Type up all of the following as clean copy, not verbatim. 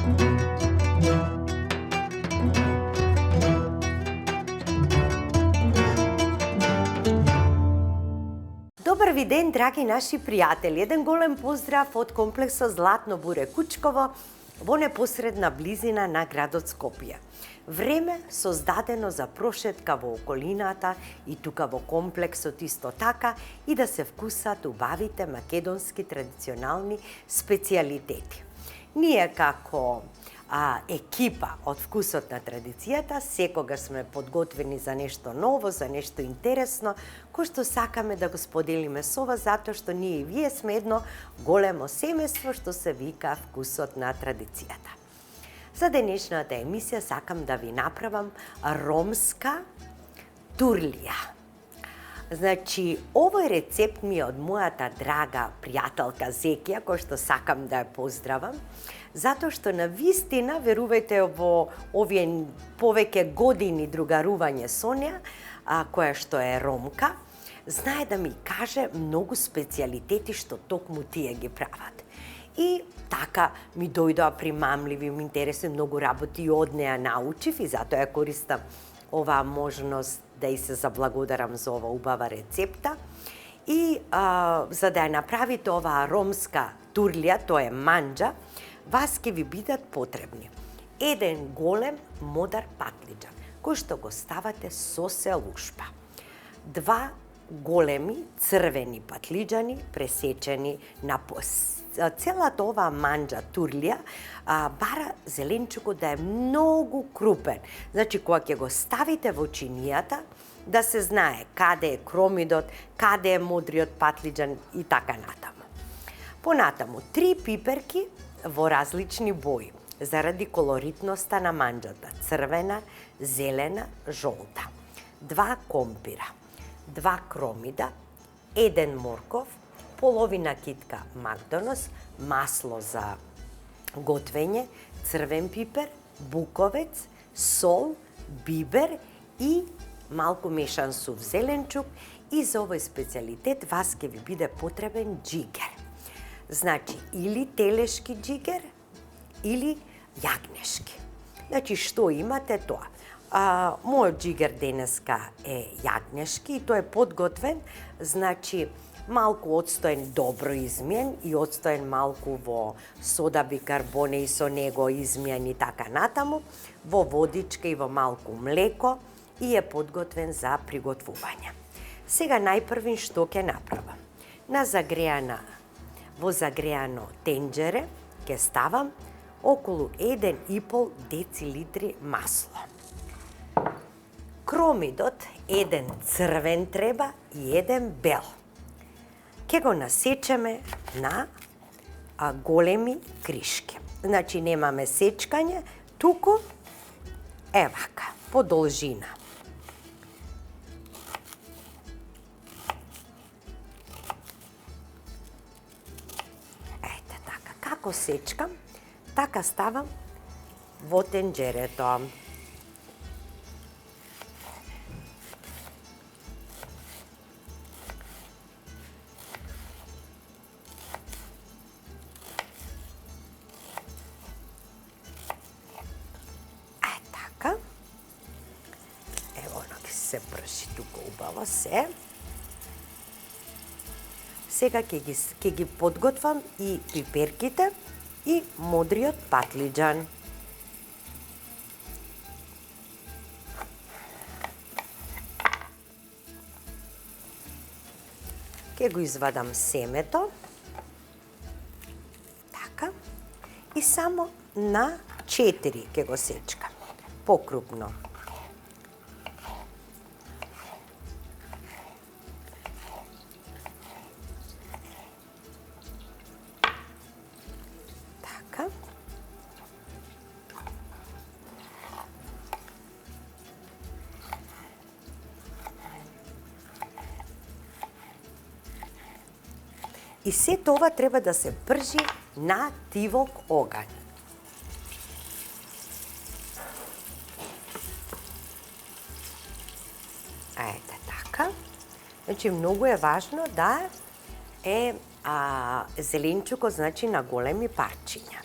Добар ви ден, драги наши пријатели. Еден голем поздрав од комплексот Златно буре Кучково во непосредна близина на градот Скопје. Време создадено за прошетка во околината и тука во комплексот исто така и да се вкусат убавите македонски традиционални специјалитети. Ние како екипа од Вкусот на традицијата секогаш сме подготвени за нешто ново, за нешто интересно, кој што сакаме да го споделиме со вас, затоа што ние и вие сме едно големо семејство што се вика Вкусот на традицијата. За денешната емисија сакам да ви направам ромска турлија. Значи, овој рецепт ми е од мојата драга пријателка Зекија, кој што сакам да ја поздравам, затоа што на вистина, верувајте, во овие повеќе години другарување со неа, која што е ромка, знае да ми каже многу специјалитети што токму тие ги прават. И така ми дојдоа примамливи, ми интересни многу работи и од неа научив и затоа ја користам оваа можност да и се заблагодарам за ова убава рецепта. И за да ја направите оваа ромска турлија, тоа е манџа, вас ќе ви бидат потребни еден голем модар патлиџан, кој што го ставате со селушпа, 2 големи црвени патлиџани пресечени на целата оваа манџа турлија бара зеленчукот да е многу крупен. Значи, кога ќе го ставите во чинијата, да се знае каде е кромидот, каде е модриот патлиџан и така натаму. Понатаму, 3 пиперки во различни бои, заради колоритноста на манџата, црвена, зелена, жолта, 2 компира, 2 кромида, 1 морков, половина китка макдонос, масло за готвење, црвен пипер, буковец, сол, бибер и малку мешан сув зеленчук. И за овој специјалитет вас ќе ви биде потребен џигер. Значи, или телешки џигер, или јагнешки. Значи, што имате тоа? Мојот џигер денеска е јагнешки и тој е подготвен, значи, малку одстоен добро измиен и одстоен малку во сода бикарбоне и со него измиен и така натаму, во водичка и во малку млеко и е подготвен за приготвување. Сега најпрвин што ќе направам? Во загреано тенџере ќе ставам околу 1,5 децилитри масло. Кромидот, 1 црвен треба и 1 бел. Ке го насечеме на големи кришки. Значи, немаме сечкање, туку е вака, по должина. Ете така, како сечкам, така ставам во тенџерето. Се прши тука убаво се. Сега ќе ги подготвам и пиперките и модриот патлиџан. Ќе го извадам семето. Така. И само на 4 ќе го сечкам. Покрупно. И сето ова треба да се пржи на тивок оган. Ете така. Значи, многу е важно да е зеленчукот, значи, на големи парчиња.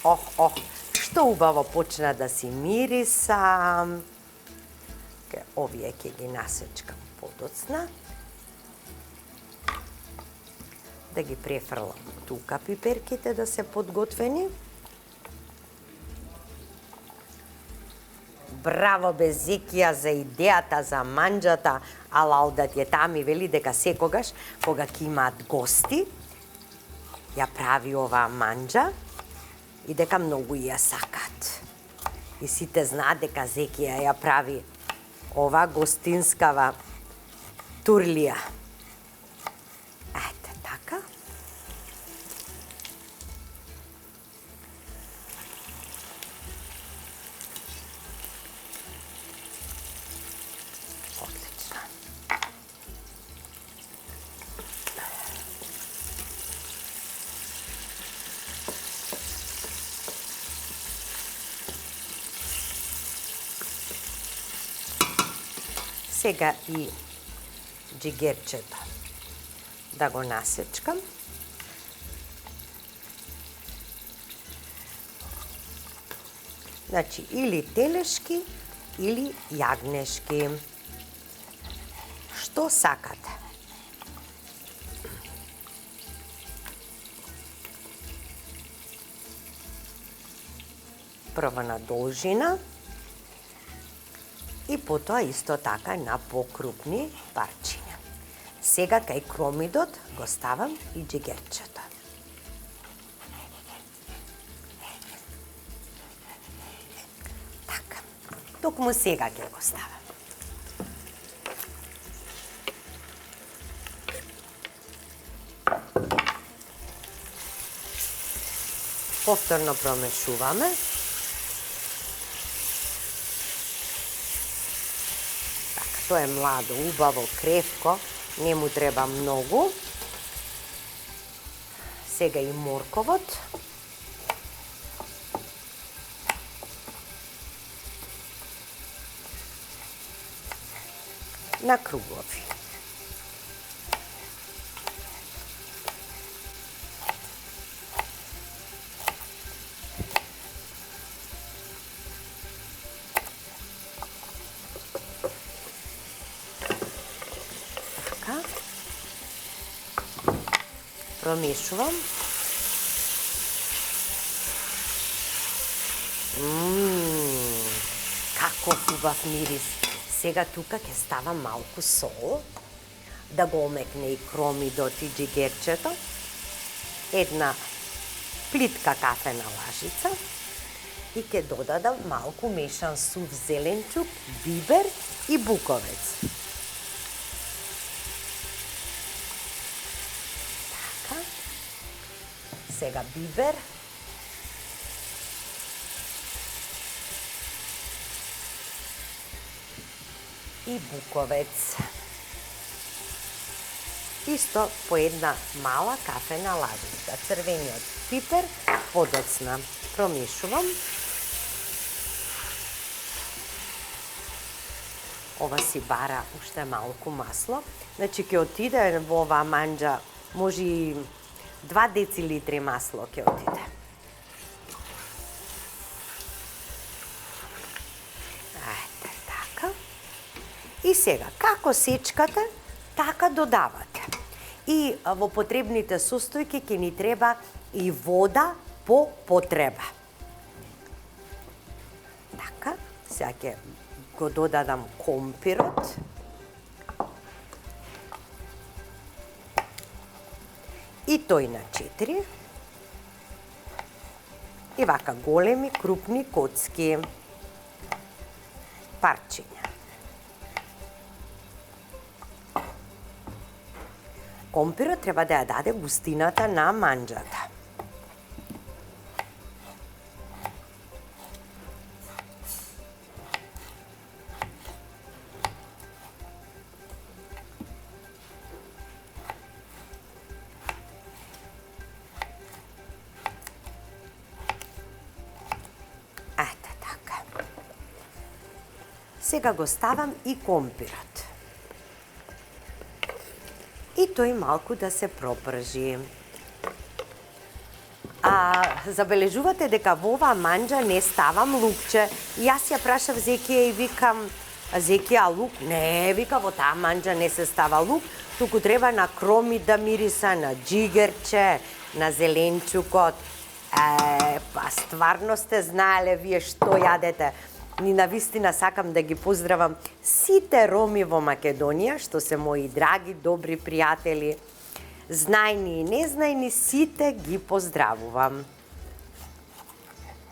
што убаво почна да си мириса. Овие ќе ги насечкам подоцна. Да ги префрлам тука пиперките да се подготвени. Браво Безикија за идејата за манџата, ала Алдат е там и вели дека секогаш, кога ќе имаат гости, ја прави оваа манџа и дека многу ја сакат. И сите знаат дека Зекија ја прави ова гостинскава турлија. Ете, така. Одлично. Сега и джигерчето да го насечкам. Значи, или телешки, или јагнешки. Што сакате? Прво на должина. И потоа исто така на покрупни парчиња. Сега кај кромидот го ставам и джигерчето. Така, токму сега ќе го ставам. Повторно промешуваме. Тоа е младо, убаво, кревко, не му треба многу. Сега и морковот. На кругови. Промешувам. Каков убав мирис. Сега тука ќе ставам малку сол, да го омекне и кромидот и джигерчето. Една плитка кафена лажица и ќе додадам малку мешан сув зеленчук, бибер и буковец. Сега бибер. И буковец. Исто по една мала кафена лажица. Црвениот пипер подоцна. Промешувам. Ова си бара уште малку масло. Значи ќе отиде во оваа манџа, може и 2 децилитри масло ќе отиде. Ете, така. И сега, како сечкате, така додавате. И во потребните состојки ќе ни треба и вода по потреба. Така, сега ќе го додадам компирот. И тој на 4. И вака големи, крупни коцки. Парчиња. Компирот треба да ја даде густината на манџата. Сега го ставам и компирот. И тој малку да се пропржи. Забележувате дека во оваа манџа не ставам лукче. Јас ја прашав Зекија и викам, Зекија, лук? Не, вика, во таа манџа не се става лук, туку треба на кромит да мириса, на джигерче, на зеленчукот. Па стварно сте знаеле вие што јадете. Ни на вистина сакам да ги поздравам сите роми во Македонија, што се мои драги, добри пријатели. Знајни и незнајни, сите ги поздравувам.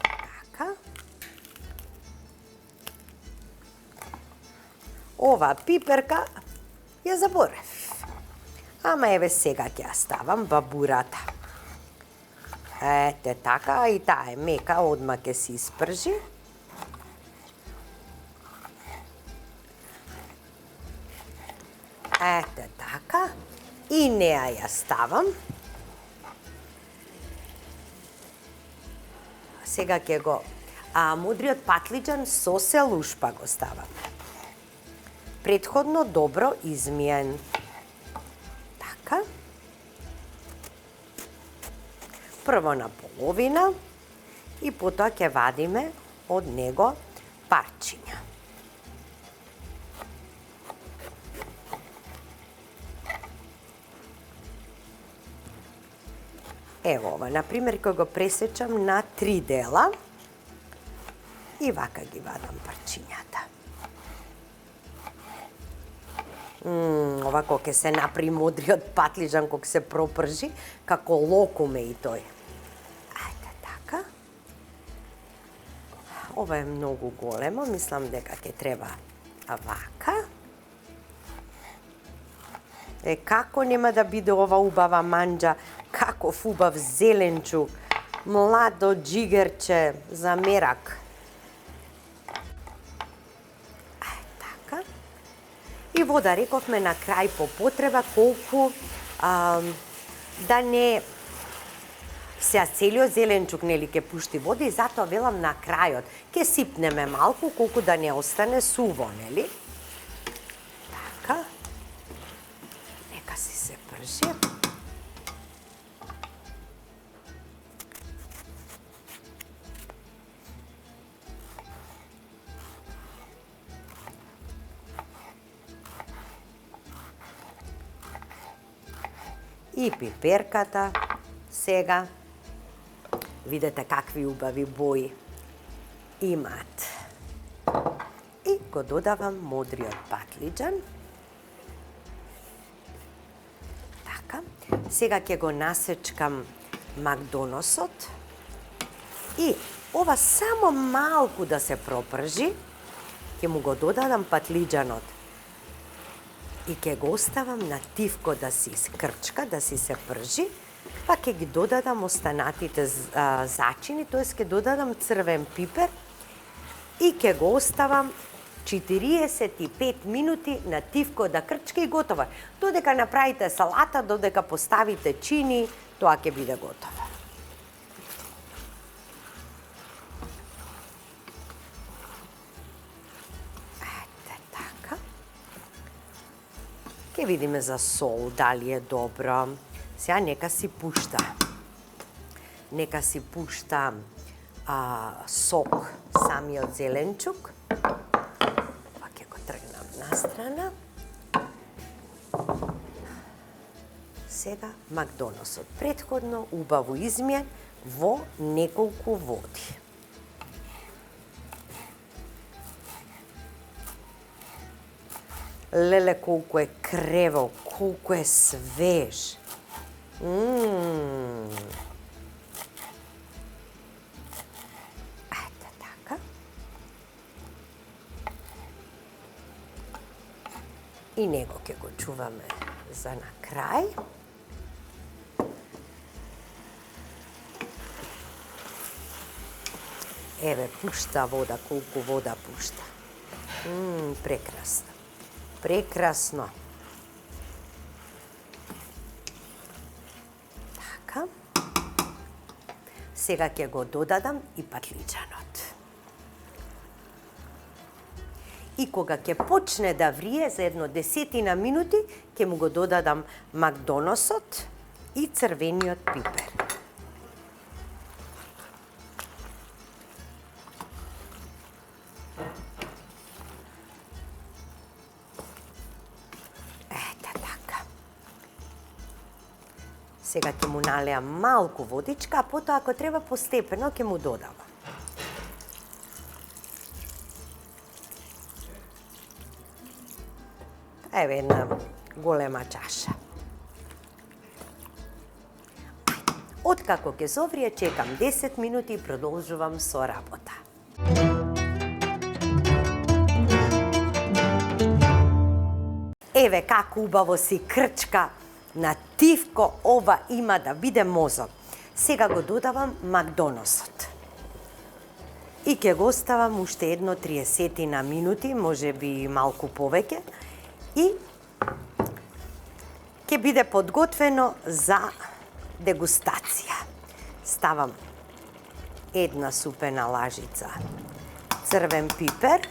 Така. Ова пиперка ја заборев. Ама еве сега ќе ја ставам бабурата. Ете така, и таа е мека, одма ќе се испржи. Ете така. И неа ја ставам. Сега ќе го мудриот патлиџан со селушпа го ставам. Претходно добро измиен. Така. Прво на половина и потоа ќе вадиме од него парчиња. Ево ова, например, кога го пресечам на 3 дела и вака ги вадам парчињата. Ова кога ќе се напри мудриот патлиџан, кога се пропржи, како локуме и тој. Ајде така. Ова е многу големо, мислам дека ќе треба вака. Како нема да биде ова убава манџа, каков убав зеленчук, младо джигерче за мерак. Така. И вода рековме на крај по потреба, колку да не се целиот зеленчук нели ќе пушти вода, и затоа велам на крајот ќе сипнеме малку, колку да не остане суво, нели? Така. Нека си се пржи. И пиперката сега. Видете какви убави бои имаат. И го додавам мудриот патлиџан. Така. Сега ќе го насечкам макдоносот. И ова само малку да се пропржи, ќе му го додадам патлиџанот. И ќе го оставам на тивко да си скрчка, да си се пржи, па ќе ги додадам останатите зачини, тоест ќе додадам црвен пипер и ќе го оставам 45 минути на тивко да крчка и готово. Додека направите салата, додека поставите чини, тоа ќе биде готово. Ќе видиме за сол, дали е добро. Сега нека си пушта. Нека си пушта сок самиот зеленчук. Па ќе го тргнам настрана. Сега макдоносот претходно убаво измиен во неколку води. Леле, колку е крево, колку е свеж. Ете така. И него ќе го чуваме за на крај. Еве, пушта вода, колку вода пушта. Прекрасно. Прекрасно. Така. Сега ќе го додадам и патлиџанот. И кога ќе почне да врие за едно 10 минути, ќе му го додадам макдоносот и црвениот пипер. Сега ќе му налеам малку водичка, а потоа ако треба постепено ќе му додавам. Еве една голема чаша. Откако ќе соврие, чекам 10 минути и продолжувам со работа. Еве како убаво си крчка на тивко, ова има да биде мозок. Сега го додавам макдоносот. И ќе го оставам уште едно 30 на минути, може би малку повеќе. И ќе биде подготвено за дегустација. Ставам една супена лажица црвен пипер.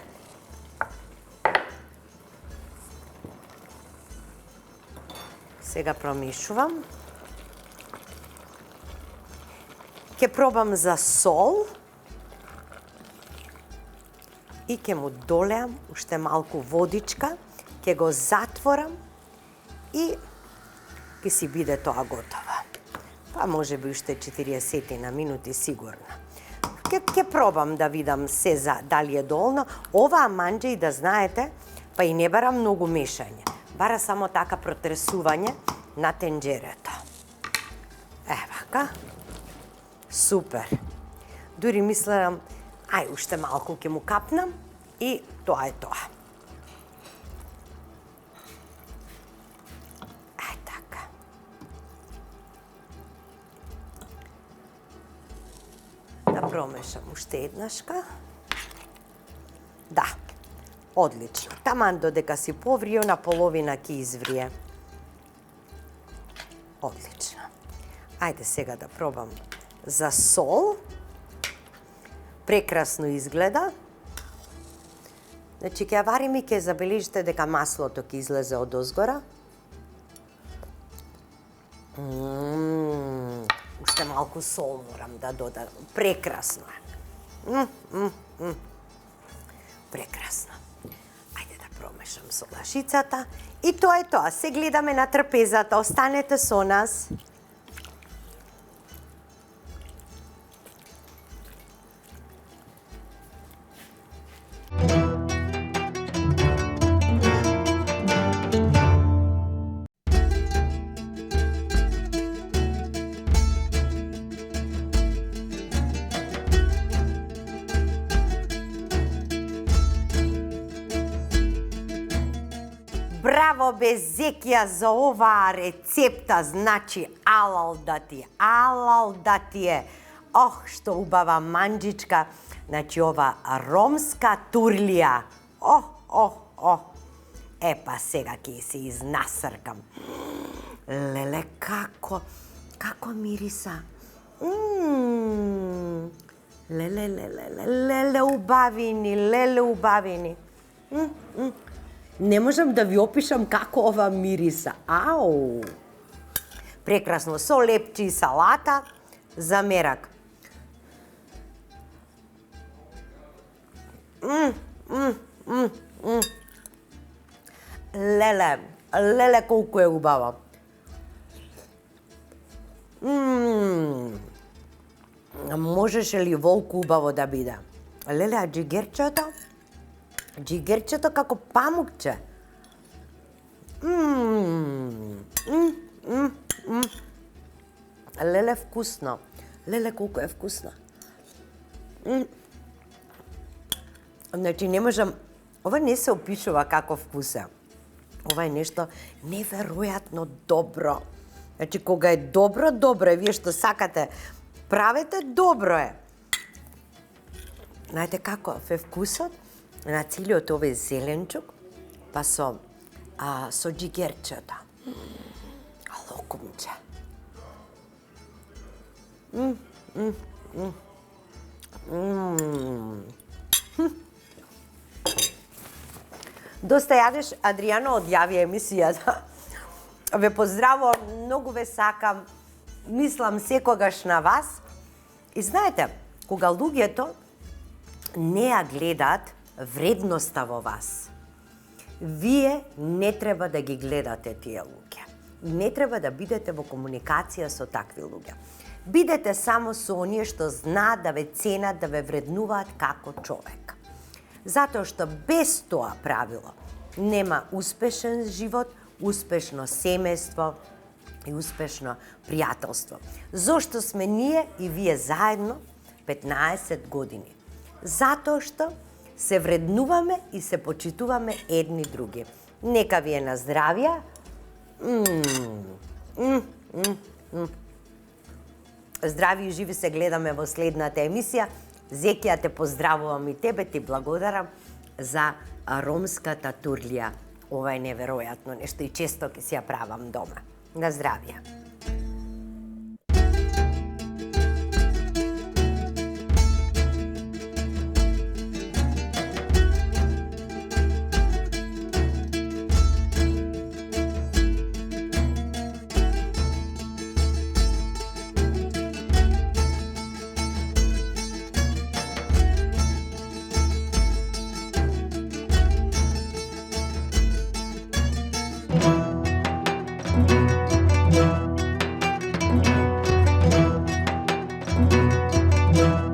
Сега промешувам. Ќе пробам за сол. И ќе му долеам уште малку водичка. Ќе го затворам и ќе си биде тоа готово. Па може би уште 40 на минути сигурно. Ќе пробам да видам се дали е доволно. Ова аманџа, и да знаете, па и не бара многу мешање. Бара само така протресување на тенџерето. Евака. Супер. Дури мислам, уште малку ќе му капнам и тоа е тоа. Така. Да промешам уште еднашка. Да. Одлично. Таман додека си поврие, на половина ќе изврие. Одлично. Ајде сега да пробам за сол. Прекрасно изгледа. Значи, ќе ја варим и ќе забележите дека маслото ќе излезе од озгора. Уште малку сол морам да додадам. Прекрасно е. Прекрасно. Ајде да промешам со лашицата. И тоа е тоа. Се гледаме на трпезата. Останете со нас. Браво Безекија за оваа рецепта, значи алал да ти е. Ох, што убава манџичка, значи ова ромска турлија. Епа сега ќе се изнасркам. Леле, како мириса. Леле убавини. Не можам да ви опишам како ова мириса. Ау! Прекрасно, со лепчи и салата за мерак. Леле колку е убава. Можеше ли волку убаво да биде? Леле, а джигерчето како памукче. Леле вкусно. Леле колку е вкусно. Значи не можам, ова не се опишува како вкус е. Ова е нешто неверојатно добро. Значи кога е добро, вие што сакате, правете, добро е. Знаете како е вкусот на целиот овој зеленчук, па со джигерчето. Локумче. Доста јадеш, Адријано, одјави емисијата. Ве поздравувам, многу ве сакам, мислам секогаш на вас. И знаете, кога луѓето не ја гледаат вредноста во вас, вие не треба да ги гледате тие луѓе. не треба да бидете во комуникација со такви луѓе. Бидете само со оние што знаат да ве ценат, да ве вреднуваат како човек. Затоа што без тоа правило нема успешен живот, успешно семејство и успешно пријателство. Зошто сме ние и вие заедно 15 години? Затоа што се вреднуваме и се почитуваме едни други. Нека ви е на здравје. Здрави и живи се гледаме во следната емисија. Зекија, те поздравувам и тебе, ти благодарам за ромската турлија. Ова е неверојатно нешто и често ќе си ја правам дома. На здравје. Thank you.